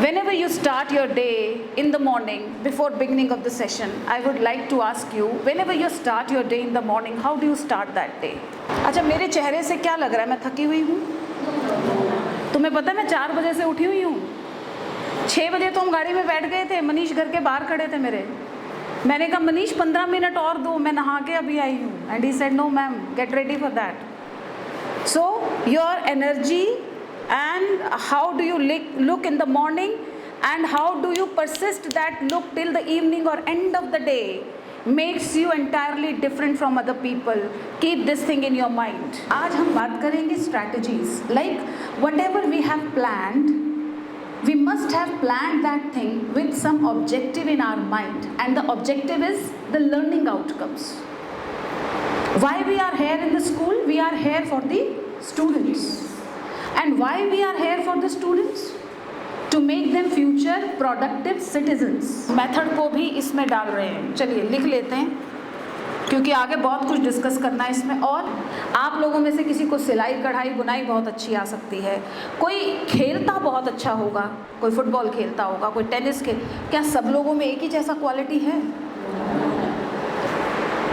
Whenever you start your day in the morning, before beginning of the session, I would like to ask you, whenever you start your day in the morning, how do you start that day? अच्छा, मेरे चेहरे से क्या लग रहा है? मैं थकी हुई हूँ। तुम्हें पता है मैं 4 बजे से उठी हुई हूँ। 6 बजे तो हम गाड़ी में बैठ गए थे, मनीष घर के बाहर खड़े थे मेरे। मैंने कहा मनीष 15 मिनट और दो, मैं नहा के अभी आई हूँ। And he said no ma'am, get ready for that. So your energy and how do you look in the morning and how do you persist that look till the evening or end of the day makes you entirely different from other people. Keep this thing in your mind. आज हम बात करेंगे strategies, like whatever we have planned, we must have planned that thing with some objective in our mind, and the objective is the learning outcomes. Why we are here in the school? We are here for the students. And why we are here for the students? To make them future productive citizens. Method को भी इसमें डाल रहे हैं। चलिए लिख लेते हैं, क्योंकि आगे बहुत कुछ डिस्कस करना है इसमें। और आप लोगों में से किसी को सिलाई कढ़ाई बुनाई बहुत अच्छी आ सकती है, कोई खेलता बहुत अच्छा होगा, कोई फुटबॉल खेलता होगा, कोई टेनिस क्या सब लोगों में एक ही जैसा क्वालिटी है?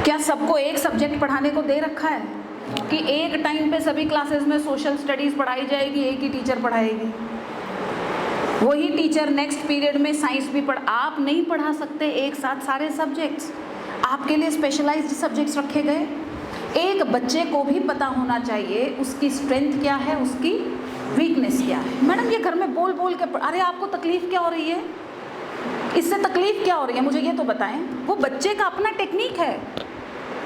क्या सबको एक सब्जेक्ट पढ़ाने को दे रखा है कि एक टाइम पे सभी क्लासेस में सोशल स्टडीज़ पढ़ाई जाएगी, एक ही टीचर पढ़ाएगी, वही टीचर नेक्स्ट पीरियड में साइंस भी आप नहीं पढ़ा सकते एक साथ सारे सब्जेक्ट्स। आपके लिए स्पेशलाइज्ड सब्जेक्ट्स रखे गए। एक बच्चे को भी पता होना चाहिए उसकी स्ट्रेंथ क्या है, उसकी वीकनेस क्या है। मैडम ये घर में बोल बोल के अरे आपको तकलीफ़ क्या हो रही है, इससे तकलीफ़ क्या हो रही है, मुझे ये तो बताएं। वो बच्चे का अपना टेक्निक है।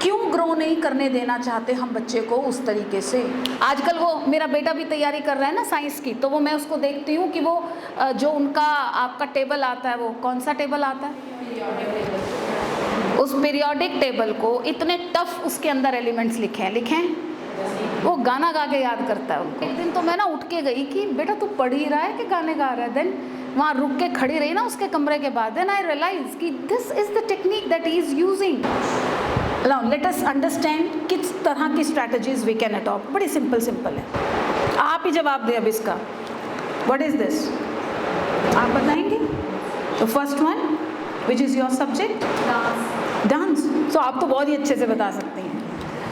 क्यों ग्रो नहीं करने देना चाहते हम बच्चे को उस तरीके से? आजकल वो मेरा बेटा भी तैयारी कर रहा है ना साइंस की, तो वो मैं उसको देखती हूँ कि वो जो उनका आपका टेबल आता है, वो कौन सा टेबल आता है, उस पीरियोडिक टेबल को इतने टफ उसके अंदर एलिमेंट्स लिखें, वो गाना गा के याद करता है उनको। एक दिन तो मैं ना उठ के गई कि बेटा तू पढ़ ही रहा है कि गाने गा रहा है? देन वहाँ रुक के खड़ी रही ना उसके कमरे के बाद, देन आई रियलाइज कि this is the technique that he is using. Now let us understand किस तरह की strategies we can adopt। बड़ी सिंपल है, आप ही जवाब दें अब इसका। What is this? आप बताएंगे? तो first one, which is your subject? Dance. So आप तो बहुत ही अच्छे से बता सकती हैं,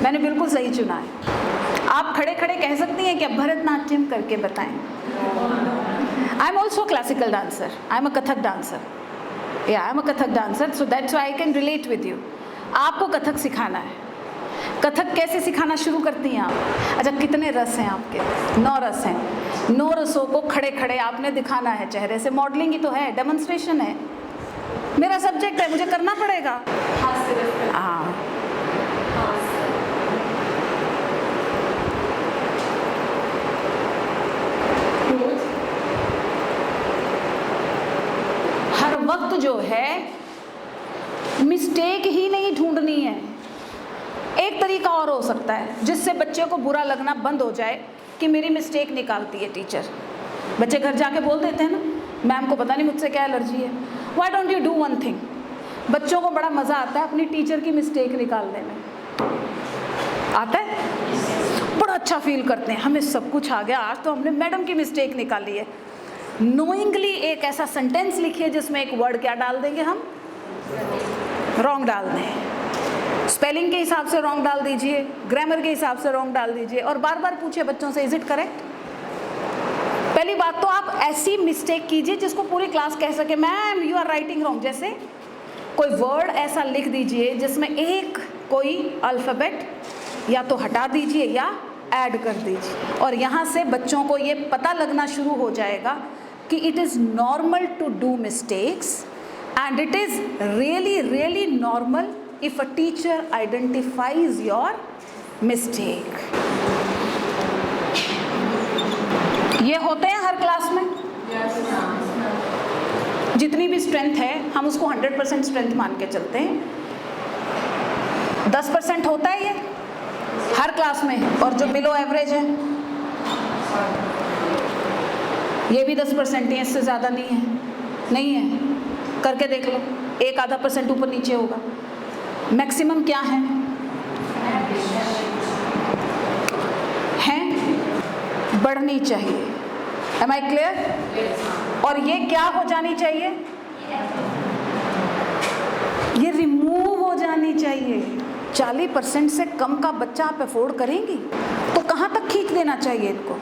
मैंने बिल्कुल सही चुना है। आप खड़े खड़े कह सकती हैं कि भरतनाट्यम करके बताएं। I am also a classical dancer. I am a Kathak dancer. Yeah, I am a Kathak dancer, so that's why I can relate with you। आपको कथक सिखाना है। कथक कैसे सिखाना शुरू करती हैं आप? अच्छा, कितने रस हैं आपके? 9 रस हैं। 9 रसों को खड़े खड़े आपने दिखाना है चेहरे से। मॉडलिंग ही तो है, डेमोन्स्ट्रेशन है। मेरा सब्जेक्ट है, मुझे करना पड़ेगा। हाँ, हर वक्त जो है मिस्टेक ही नहीं ढूंढनी है। एक तरीका और हो सकता है जिससे बच्चे को बुरा लगना बंद हो जाए कि मेरी मिस्टेक निकालती है टीचर। बच्चे घर जाके बोल देते हैं ना, मैम को पता नहीं मुझसे क्या एलर्जी है। Why don't you do one thing? बच्चों को बड़ा मज़ा आता है अपनी टीचर की मिस्टेक निकालने में। आता है, बड़ा अच्छा फील करते हैं, हमें सब कुछ आ गया, आज तो हमने मैडम की मिस्टेक निकाली है। नोइंगली एक ऐसा सेंटेंस लिखिए जिसमें एक वर्ड क्या डाल देंगे हम? रॉन्ग डाल दें। स्पेलिंग के हिसाब से रॉन्ग डाल दीजिए, ग्रामर के हिसाब से रॉन्ग डाल दीजिए, और बार बार पूछिए बच्चों से, इज इट करेक्ट? पहली बात तो आप ऐसी मिस्टेक कीजिए जिसको पूरी क्लास कह सके ma'am you are writing wrong. जैसे कोई वर्ड ऐसा लिख दीजिए जिसमें एक कोई अल्फ़ाबेट या तो हटा दीजिए या ऐड कर दीजिए, और यहाँ से बच्चों को ये पता लगना शुरू हो जाएगा कि it is normal to do mistakes, and it is really normal if a teacher identifies your mistake। ये होते हैं हर क्लास में। जितनी भी स्ट्रेंथ है हम उसको 100% स्ट्रेंथ मान के चलते हैं। 10% होता है ये हर क्लास में, और जो बिलो एवरेज है ये भी 10% ही है, इससे ज़्यादा नहीं है। करके देख लो, 1-आधा% ऊपर नीचे होगा। मैक्सिमम क्या है? बढ़नी चाहिए। Am I clear? और ये क्या हो जानी चाहिए? ये रिमूव हो जानी चाहिए। 40% से कम का बच्चा आप अफोर्ड करेंगी तो कहाँ तक खींच देना चाहिए इनको?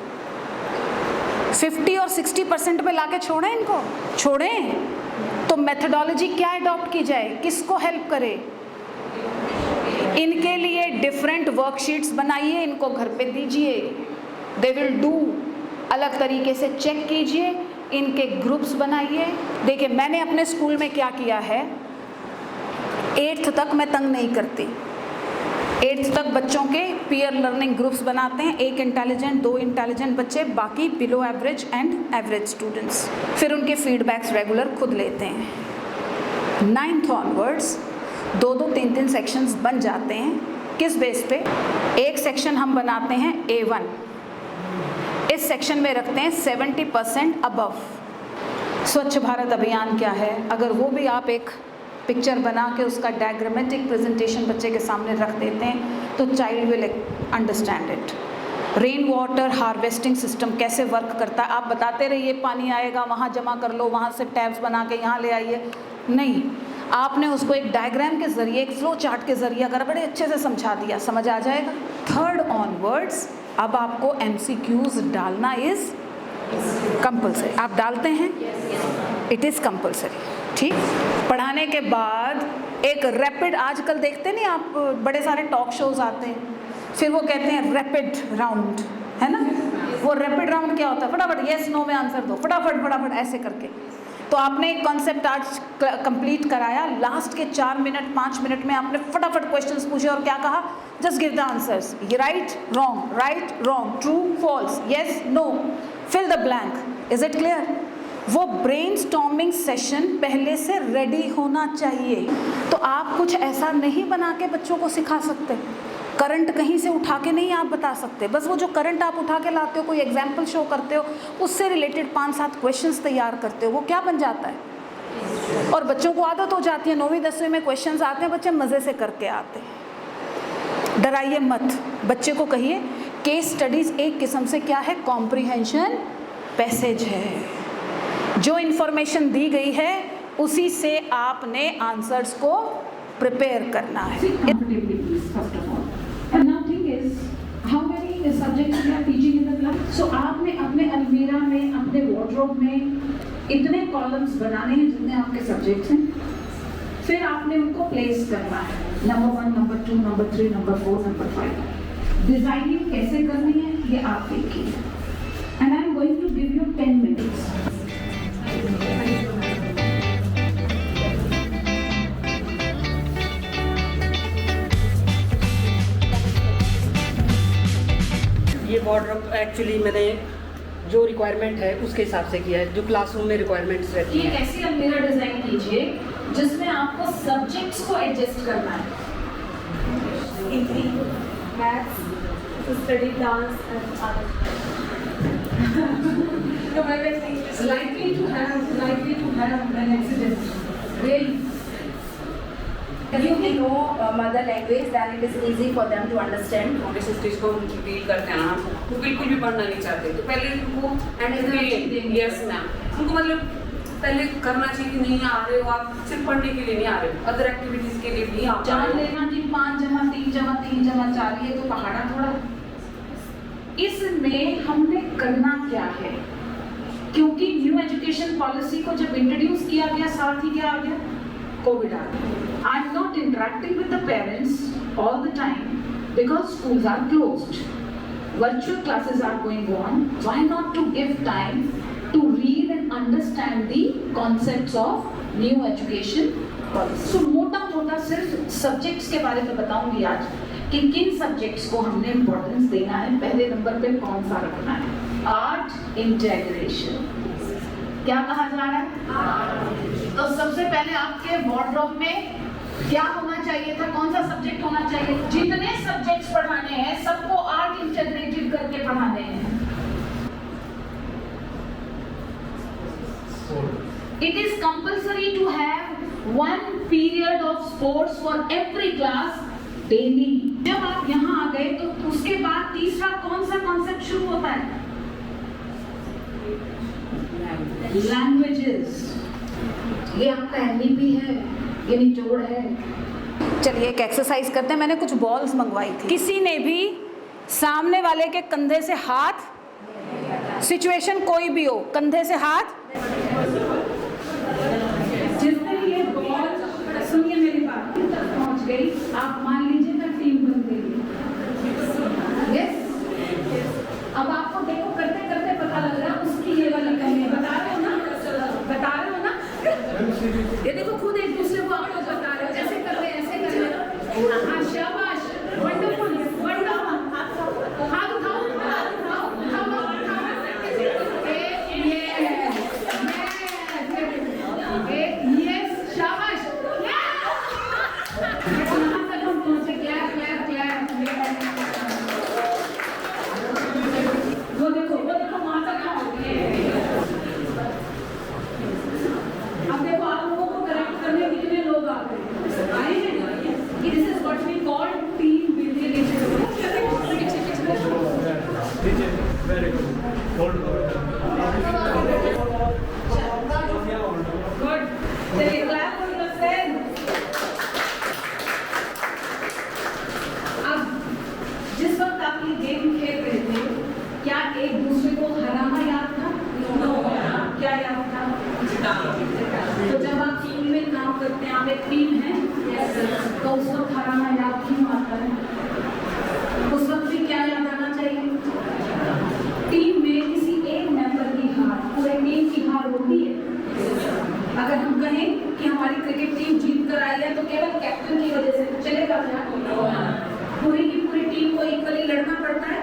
50 और 60% पे लाके छोड़ें इनको? छोड़ें तो मेथडोलॉजी क्या अडॉप्ट की जाए, किसको हेल्प करे? इनके लिए डिफरेंट वर्कशीट्स बनाइए, इनको घर पे दीजिए, दे विल डू, अलग तरीके से चेक कीजिए, इनके ग्रुप्स बनाइए। देखिए मैंने अपने स्कूल में क्या किया है, 8th तक मैं तंग नहीं करती। 8th तक बच्चों के पीयर लर्निंग ग्रुप्स बनाते हैं, 1 इंटेलिजेंट 2 इंटेलिजेंट बच्चे, बाकी below average and average students. फिर उनके फीडबैक्स रेगुलर खुद लेते हैं। 9th ऑनवर्ड्स 2-2 3-3 सेक्शंस बन जाते हैं। किस बेस पे? एक सेक्शन हम बनाते हैं A1, इस सेक्शन में रखते हैं 70% अबव। स्वच्छ भारत अभियान क्या है, अगर वो भी आप एक पिक्चर बना के उसका डायग्रामेटिक प्रेजेंटेशन बच्चे के सामने रख देते हैं तो child will understand it. Rain water harvesting system कैसे वर्क करता है, आप बताते रहिए पानी आएगा वहाँ जमा कर लो, वहाँ से टैब्स बना के यहाँ ले आइए, नहीं, आपने उसको एक डायग्राम के जरिए, एक फ्लो चार्ट के जरिए अगर बड़े अच्छे से समझा दिया, समझ आ जाएगा। 3rd ऑनवर्ड्स अब आपको MCQs डालना इज कंपल्सरी। आप डालते हैं? It is compulsory. ठीक, पढ़ाने के बाद एक रैपिड, आजकल देखते नहीं आप, बड़े सारे टॉक शोज आते हैं, फिर वो कहते हैं रैपिड राउंड, है ना? वो रैपिड राउंड क्या होता है? फटाफट येस नो में आंसर दो, फटाफट फटाफट ऐसे करके। तो आपने एक कॉन्सेप्ट आज कंप्लीट कराया, लास्ट के 4 मिनट 5 मिनट में आपने फटाफट क्वेश्चंस पूछे और क्या कहा? जस्ट गिव द आंसर्स, ये right wrong, true false, yes no, fill the blank. Is it clear? वो ब्रेनस्टॉर्मिंग सेशन पहले से रेडी होना चाहिए। तो आप कुछ ऐसा नहीं बना के बच्चों को सिखा सकते, करंट कहीं से उठा के नहीं आप बता सकते, बस वो जो करंट आप उठा के लाते हो, कोई एग्जाम्पल शो करते हो, उससे रिलेटेड 5-7 क्वेश्चंस तैयार करते हो, वो क्या बन जाता है? और बच्चों को आदत हो जाती है, 9वीं 10वीं में क्वेश्चंस आते हैं, बच्चे मज़े से करके आते हैं। डराइए मत, बच्चे को कहिए केस स्टडीज़ एक किस्म से क्या है? कॉम्प्रिहेंशन पैसेज है। जो इन्फॉर्मेशन दी गई है उसी से आपने आंसर्स को प्रिपेयर करना है। सो आपने अपने अलमीरा में, अपने वार्डरोब में इतने कॉलम्स बनाने हैं जितने आपके सब्जेक्ट्स हैं, फिर आपने उनको प्लेस करना है, number 1, number 2, number 3, number 4, number 5। Designing कैसे करनी है ये आप देखिए, and I am going to give you 10 minutes. ये वार्डरोब एक्चुअली मैंने जो रिक्वायरमेंट है उसके हिसाब से किया है, जो क्लासरूम में रिक्वायरमेंट्स रहती है। एक ऐसी अलमीरा डिजाइन कीजिए जिसमें आपको सब्जेक्ट्स को एडजस्ट करना है, maths, study, dance and other. likely to have an accident. Really? If they know mother language, then it is easy for them to understand. इस चीज़ को डील करते हैं ना, वो बिल्कुल भी पढ़ना नहीं चाहते, तो पहले उनको यस मैम, उनको मतलब पहले करना चाहिए कि नहीं आ रहे हो आप, सिर्फ पढ़ने के लिए नहीं आ रहे हो, अदर एक्टिविटीज़ के लिए भी आप जान लेना कि 5 जमा 3 जमा 3 जमा 4 ये तो पहाड़ा थोड़ा। इसमें हमने करना क्या है? क्योंकि न्यू एजुकेशन पॉलिसी को जब इंट्रोड्यूस किया गया, साथ ही क्या आ गया? कोविड आ गया। I am not interacting with the parents all the time because schools are closed, virtual classes are going on. Why not to give time to read and understand the concepts of new education policy? So मोटा सिर्फ subjects के बारे में बताऊंगी आज कि किन subjects को हमने इम्पोर्टेंस देना है। पहले नंबर पे कौन सा रखना है? Art integration. क्या कहा जा रहा है? तो सबसे पहले आपके वार्डरोब में क्या होना चाहिए था? कौन सा सब्जेक्ट होना चाहिए? जितने सब्जेक्ट्स पढ़ाने हैं सबको आर्ट इंटीग्रेटेड करके पढ़ाने हैं। It is compulsory to have 1 period of sports for every class daily. जब आप यहाँ आ गए तो उसके बाद तीसरा कौन सा कॉन्सेप्ट शुरू होता है? लैंग्वेजेस, ये आपका एनडीपी है, ये निचोड़ है। चलिए एक एक्सरसाइज करते हैं। मैंने कुछ बॉल्स मंगवाई थी। किसी ने भी सामने वाले के कंधे से हाथ, सिचुएशन कोई भी हो, कंधे से हाथ, जिसने ये बॉल, सुनिए मेरी बात, तक पहुंच गई, आप मान लीजिए ना टीम बन गई। यस, अब आपको देखो करते करते पता लग रहा है उसकी ये वाली कमी है। बता रहे हो ना, बता रहे हो ना, ये देखो खुद एक दूसरे को आप लोग बता रहे हो, ऐसे कर रहे, ऐसे कर रहे। हाँ शाबाश, वंडरफुल वंडरफुल। हाथ उठाओ, हाथ उठाओ, उठाओ, उठाओ। यस शाबाश। कहाँ तक हम पहुँचे? Clap clap clap. वो देखो वहाँ तक पहुँचे। अब देखो आप लोगों को करेक्ट करने कितने लोग आ गए, आए हैं। This is what we call team building. Very good. Hold on. Good. चलिए clap for yourself. अब जिस वक्त आप ये गेम खेल रहे थे, क्या एक दूसरे को हराना याद था? क्या याद था? तो जब आप टीम में काम करते हैं, आप एक टीम है, तो उस वक्त हराना याद क्यों आता है? उस वक्त भी क्या याद आना चाहिए? टीम में किसी एक मेंबर की हार पूरे टीम की हार होती है। अगर हम कहें कि हमारी क्रिकेट टीम जीत कर आई है तो केवल कैप्टन की वजह से चलेगा क्या? पूरी की पूरी टीम को इक्वली लड़ना पड़ता है,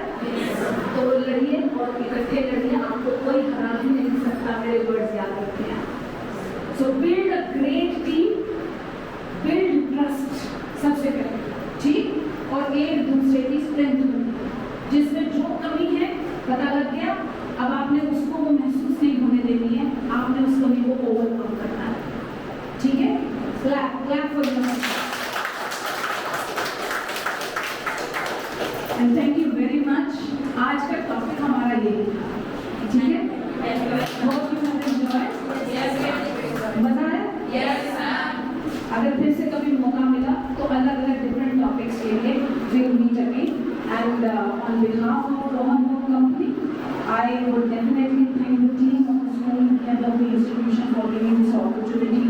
तो लड़िए और इकट्ठे लड़िए, आपको कोई हरा ही नहीं सकता। मेरे वर्ड्स याद रखते हैं। सो build a great team, build trust सबसे पहले, ठीक, और एक दूसरे की स्ट्रेंथ होगी, जिसमें जो कमी है पता लग गया। अब आपने उसको वो महसूस नहीं होने देनी है, आपने उस कमी को ओवरकम करना है, ठीक है? Clap clap for yourself. And thank you very much. आज का टॉपिक हमारा यही था, ठीक है? Hope you have enjoyed. मजा आया? अगर फिर से कभी मौका मिला तो अलग अलग डिफरेंट टॉपिक्स के लिए will meet again. And on behalf of Rohan book company, I would definitely thank the team of the School and of the institution for giving this opportunity